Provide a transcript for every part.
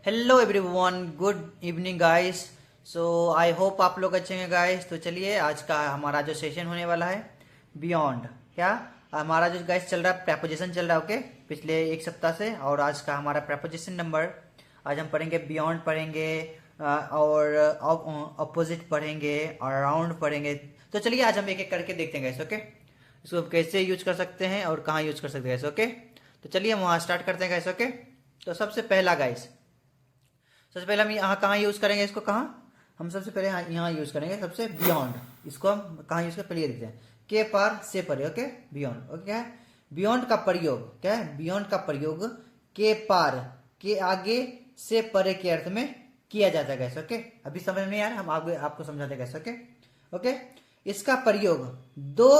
Hello everyone, good evening guys. So I hope आप लोग अच्छे हैं गाइस। तो चलिए आज का हमारा जो सेशन होने वाला है बियॉन्ड, क्या हमारा जो गाइस चल रहा है प्रेपोजिशन चल रहा है। ओके, पिछले एक सप्ताह से। और आज का हमारा प्रेपोजिशन नंबर, आज हम पढ़ेंगे बियॉन्ड पढ़ेंगे और अपोजिट पढ़ेंगे और अराउंड पढ़ेंगे। तो चलिए आज हम एक एक करके देखते हैं गाइस। ओके, इसको हम कैसे यूज कर सकते हैं और कहाँ यूज कर सकते हैं गाइस। ओके, तो चलिए हम वहाँ स्टार्ट करते हैं गाइस। ओके, तो सबसे पहला गाइस, सबसे पहले हम यहाँ कहाँ यूज करेंगे इसको, कहाँ हम सबसे पहले यहाँ यूज करेंगे सबसे बियॉन्ड। इसको हम कहाँ यूज करें पहले देखते हैं। के पार से परे। Okay, beyond. ओके, क्या है बियॉन्ड का प्रयोग, क्या है बियॉन्ड का प्रयोग के पार, के आगे, से परे के अर्थ में किया जाता है कैसे। ओके, अभी समझ नहीं आ रहा, हम आगे आपको समझाते कैसे। ओके ओके, इसका प्रयोग दो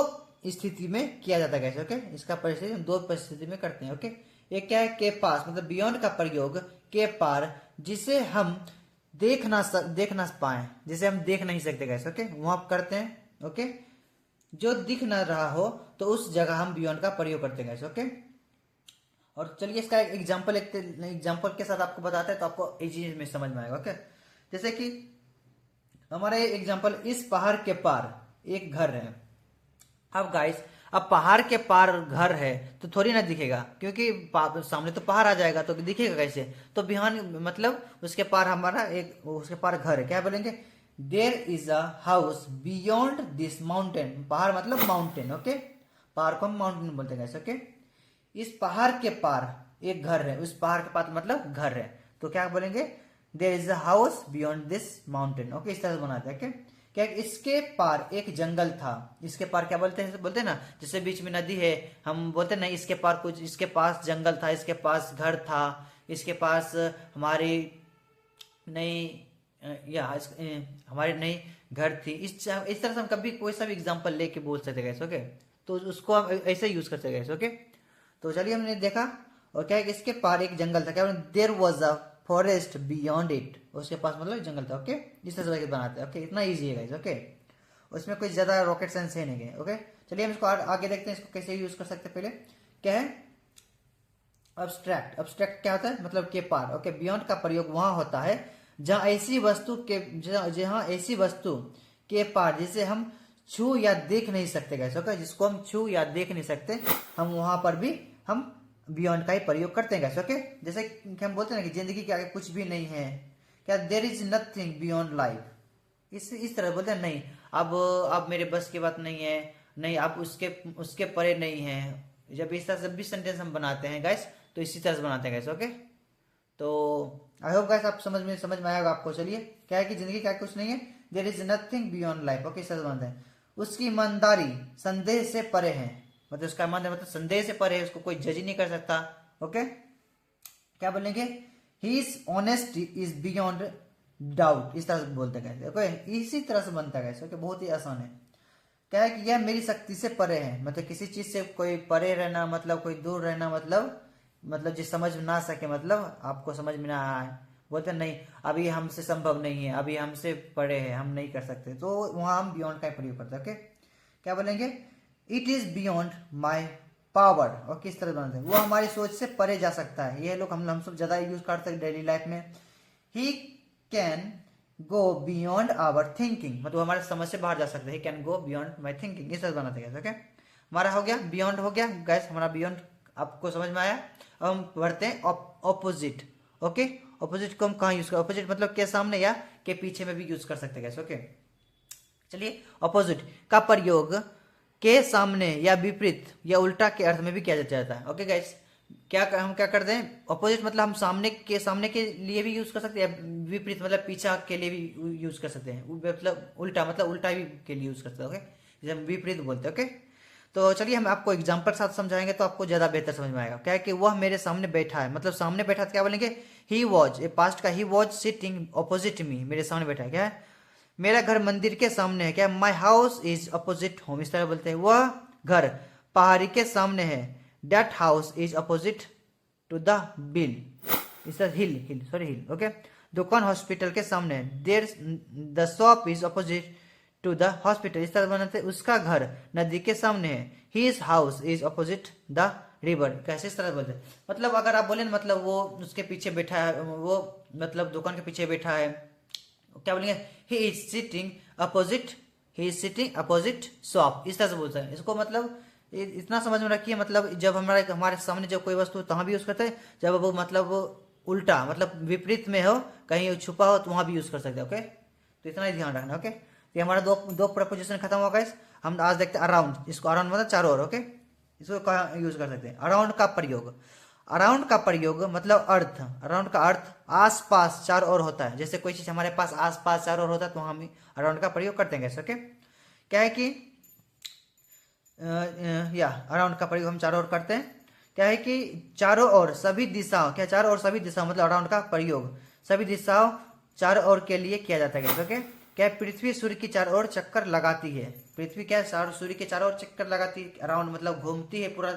स्थिति में किया जाता है कैसे। ओके, इसका प्रयोग दो परिस्थिति में करते हैं। ओके, एक क्या है के पास, मतलब बियॉन्ड का प्रयोग के पार, जिसे हम देख ना पाए, जिसे हम देख नहीं सकते कैसे। ओके, वहां करते हैं। ओके, जो दिख ना रहा हो तो उस जगह हम बियॉन्ड का प्रयोग करते हैं कैसे। ओके, और चलिए इसका एक एग्जाम्पल के साथ आपको बताते हैं तो आपको इजी में समझ में आएगा। ओके, जैसे कि हमारा एग्जाम्पल, इस पहाड़ के पार एक घर है। अब गाइस, अब पहाड़ के पार घर है तो थोड़ी ना दिखेगा, क्योंकि सामने तो पहाड़ आ जाएगा तो दिखेगा कैसे। तो बिहान मतलब उसके पार हमारा एक, उसके पार घर है। क्या बोलेंगे, there is a house beyond this mountain. पहाड़ मतलब माउंटेन। ओके, पहाड़ को हम माउंटेन बोलते हैं। ओके, इस पहाड़ के पार एक घर है, उस पहाड़ के पार मतलब घर है, तो क्या बोलेंगे, there is a house beyond this mountain. Okay, इस तरह से बनाते हैं। ओके, क्या इसके पार एक जंगल था। इसके पार क्या बोलते हैं ना, जैसे बीच में नदी है, हम बोलते हैं ना इसके पार कुछ, इसके पास जंगल था, इसके पास घर था, इसके पास हमारी नई हमारी नई घर थी। इस तरह से हम कभी कोई सा भी एग्जांपल लेके बोल सकते हैं। ओके, तो उसको हम ऐसे यूज कर सकते हैं। ओके, तो चलिए हमने देखा। और क्या है कि इसके पार एक जंगल था। क्या there was a forest beyond it. उसके पास मतलब जंगल था। ओके, इस तरह से बनाते हैं। ओके, इतना इजी है गाइस। ओके, उसमें कोई ज्यादा रॉकेट साइंस है नहीं है। ओके, चलिए हम इसको आगे देखते हैं, इसको कैसे यूज कर सकते हैं। पहले क्या है अब्स्ट्रैक्ट। अब्स्ट्रैक्ट क्या होता है, मतलब के पार। ओके, बियॉन्ड का प्रयोग वहां होता है जहां ऐसी वस्तु के, जहां ऐसी वस्तु के पार जिसे हम छू या देख नहीं सकते गैस। ओके, जिसको हम छू या देख नहीं सकते, हम वहां पर भी हम बियॉन्ड का ही प्रयोग करते हैं गैस। ओके, जैसे कि हम बोलते हैं ना कि जिंदगी के आगे कुछ भी नहीं है, क्या there is nothing beyond life. इस तरह बोलते हैं नहीं, अब मेरे बस की बात नहीं है, नहीं अब उसके उसके परे नहीं है। जब इस तरह से भी सेंटेंस हम बनाते हैं गैस, तो इसी तरह से बनाते हैं गैस। ओके, तो आई होप गाइस आप समझ में आएगा आपको। चलिए, क्या है कि जिंदगी क्या कुछ नहीं है, there is nothing beyond life. Okay, इस तरह से बनते हैं। उसकी ईमानदारी संदेह से परे है, मतलब उसका मतलब संदेह से परे है, उसको कोई जज ही नहीं कर सकता। ओके, क्या बोलेंगे, he is honest is beyond doubt. इस तरह से बोलते हैं। ओके, इसी तरह से बनता है। ओके, बहुत ही आसान है। क्या है कि यह मेरी शक्ति से परे है, मतलब किसी चीज से कोई परे रहना, मतलब कोई दूर रहना, मतलब जो समझ ना सके, मतलब आपको समझ में ना आए, बोलते नहीं अभी हमसे संभव नहीं है, अभी हमसे परे है, हम नहीं कर सकते, तो वहां हम बियॉन्ड का प्रयोग करते हैं। ओके, क्या बोलेंगे, it is beyond my power. और किस तरह बनाते हैं, वो हमारी सोच से परे जा सकता है। ये लोग हम सब ज्यादा यूज करते हैं डेली लाइफ में। He can go beyond our thinking, मतलब हमारे समझ से बाहर जा सकते हैं। Can go beyond my thinking, इस तरह बनाते हैं। ओके, हमारा हो गया बियॉन्ड, हो गया गैस हमारा बियॉन्ड, आपको समझ में आया। अब हम बढ़ते हैं ऑपोजिट। ओके, ऑपोजिट को हम कहाँ यूज कर, ऑपोजिट मतलब के सामने या के पीछे में भी यूज कर सकते हैं गैस। ओके, चलिए ऑपोजिट का प्रयोग के सामने या विपरीत या उल्टा के अर्थ में भी किया जाता है। ओके गाइस, हम क्या करते हैं, ऑपोजिट मतलब हम सामने के लिए भी यूज कर सकते हैं, विपरीत मतलब पीछा के लिए भी यूज कर सकते हैं, मतलब उल्टा मतलब उल्टा भी के लिए यूज कर सकते हैं। ओके, जैसे हम विपरीत बोलते हैं। ओके, तो चलिए हम आपको एग्जाम्पल साथ समझाएंगे तो आपको ज्यादा बेहतर समझ में आएगा। क्या है कि वह मेरे सामने बैठा है, मतलब सामने बैठा, क्या बोलेंगे, ही वॉज, ए पास्ट का, ही वॉज सिटिंग ऑपोजिट मी, मेरे सामने बैठा है। क्या है, मेरा घर मंदिर के सामने है। क्या, my house is opposite home, इस तरह बोलते हैं। वह घर पहाड़ी के सामने है, that house is opposite to the bill, इस तरह हिल। ओके, दुकान हॉस्पिटल के सामने है, there the shop is opposite to the hospital, इस तरह बनाते हैं। उसका घर नदी के सामने है, his house is opposite the river, कैसे इस तरह बोलते हैं। मतलब अगर आप बोले ना, मतलब वो उसके पीछे बैठा है, वो मतलब दुकान के पीछे बैठा है, क्या बोलेंगे, he is sitting opposite shop, इस तरह से बोलते हैं इसको। मतलब इतना समझ में रखिए, मतलब जब हमारे हमारे सामने जब कोई वस्तु तहाँ भी यूज करते हैं, जब वो मतलब वो उल्टा मतलब विपरीत में हो, कहीं छुपा हो, तो वहां भी यूज कर सकते हैं। ओके, तो इतना ही ध्यान रखना। ओके, तो हमारा दो दो प्रपोजिशन खत्म होगा गाइस। हम आज देखते हैं अराउंड। इसको अराउंड मतलब चारों ओर। ओके, इसको कहाँ यूज कर सकते हैं, अराउंड का प्रयोग। अराउंड का प्रयोग मतलब अर्थ, अराउंड का अर्थ आस पास चारों ओर होता है। जैसे कोई चीज हमारे पास आस पास चारों ओर होता है, तो हम अराउंड का प्रयोग करते हैं। ओके, क्या है कि या अराउंड का प्रयोग हम चारों ओर करते हैं। क्या है कि चारों ओर सभी दिशाओं, क्या चारों ओर सभी दिशाओं मतलब अराउंड का प्रयोग सभी दिशाओं चारों ओर के लिए किया जाता है। ओके, क्या पृथ्वी सूर्य की चारों ओर चक्कर लगाती है, पृथ्वी क्या सूर्य के चारों ओर चक्कर लगाती है, अराउंड मतलब घूमती है पूरा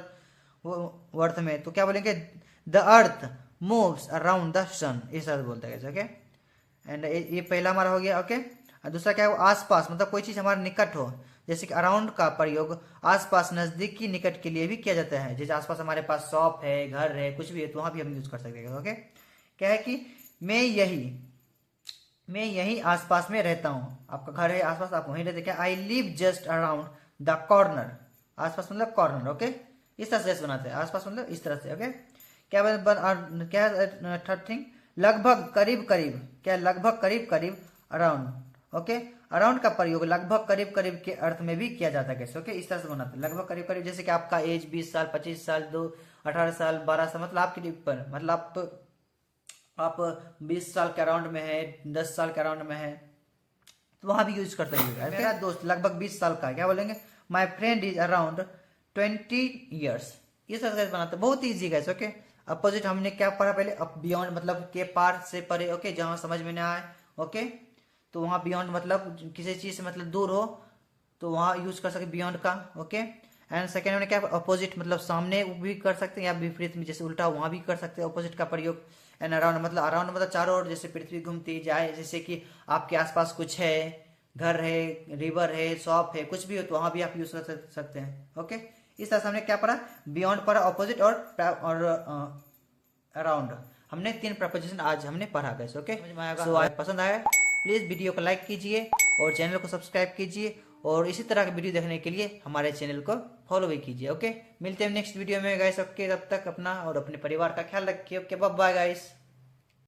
अर्थ में। तो क्या बोलेंगे, the earth moves around the sun, इस तरह बोलते हैं। ओके, एंड ये पहला हमारा हो गया। ओके, और दूसरा क्या है, आसपास मतलब कोई चीज हमारे निकट हो, जैसे कि अराउंड का प्रयोग आसपास नजदीकी निकट के लिए भी किया जाता है। जैसे आसपास हमारे पास शॉप है, घर है, कुछ भी है, तो वहां भी हम यूज कर सकते हैं। ओके, क्या है कि मैं यही आसपास में रहता हूँ, आपका घर है आसपास, आप वहीं रहते। क्या, I live just around the corner, आसपास मतलब कॉर्नर। ओके, इस तरह से बनाते हैं, आसपास मतलब इस तरह से। ओके, क्या थर्ड थिंग, लगभग करीब करीब, क्या लगभग करीब करीब अराउंड। ओके, अराउंड का प्रयोग लगभग करीब करीब के अर्थ में भी किया जाता है। कैसे, ओके, इस तरह से बनाते हैं, लगभग करीब करीब। जैसे कि आपका एज 20 साल, 25 साल, 18 साल, 12 साल, मतलब आपके ऊपर, मतलब आप 20 साल के अराउंड में है, 10 साल के अराउंड में है, तो वहां भी यूज कर सकते हैं। मेरा दोस्त लगभग 20 साल का है, क्या बोलेंगे, my friend is around 20 years। ये सब बनाते, बहुत ईजी है। ओके, अपोजिट हमने क्या पढ़ा पहले, अप बियॉन्ड मतलब के पार से परे। ओके, जहां समझ में ना आए, ओके, तो वहां बियॉन्ड मतलब किसी चीज से मतलब दूर हो, तो वहां यूज कर सकते बियॉन्ड का। ओके, एंड सेकेंड में क्या, अपोजिट मतलब सामने भी कर सकते हैं, या विपरीत में जैसे उल्टा, वहां भी कर सकते हैं अपोजिट का प्रयोग। एंड अराउंड मतलब चारों ओर, जैसे पृथ्वी घूमती जाए, जैसे कि आपके आसपास कुछ है, घर है, रिवर है, शॉप है, कुछ भी हो, तो वहां भी आप यूज कर सकते हैं। ओके, इस तरह से हमने क्या पढ़ा, बियॉन्ड पढ़ा, ऑपोजिट और अराउंड। हमने 3 प्रपोजिशन आज हमने पढ़ा गया। ओके, सो पसंद आया प्लीज वीडियो को लाइक कीजिए और चैनल को सब्सक्राइब कीजिए, और इसी तरह के वीडियो देखने के लिए हमारे चैनल को फॉलो भी कीजिए। ओके, मिलते हैं नेक्स्ट वीडियो में गाइस। ओके, तब तक अपना और अपने परिवार का ख्याल रखिए। Okay, bye bye guys.